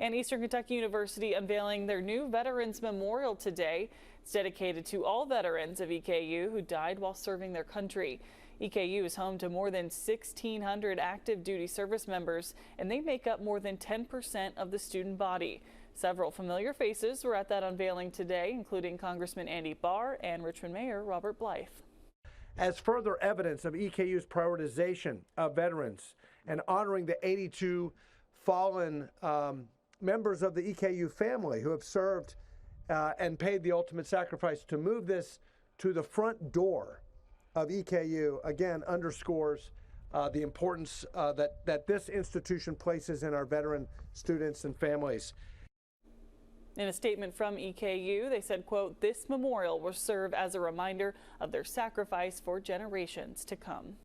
And Eastern Kentucky University unveiling their new Veterans Memorial today. It's dedicated to all veterans of EKU who died while serving their country. EKU is home to more than 1,600 active duty service members, and they make up more than 10% of the student body. Several familiar faces were at that unveiling today, including Congressman Andy Barr and Richmond Mayor Robert Blythe. As further evidence of EKU's prioritization of veterans and honoring the 82 fallen members of the EKU family who have served and paid the ultimate sacrifice, to move this to the front door of EKU again underscores the importance that this institution places in our veteran students and families. In a statement from EKU, they said, quote, "This memorial will serve as a reminder of their sacrifice for generations to come."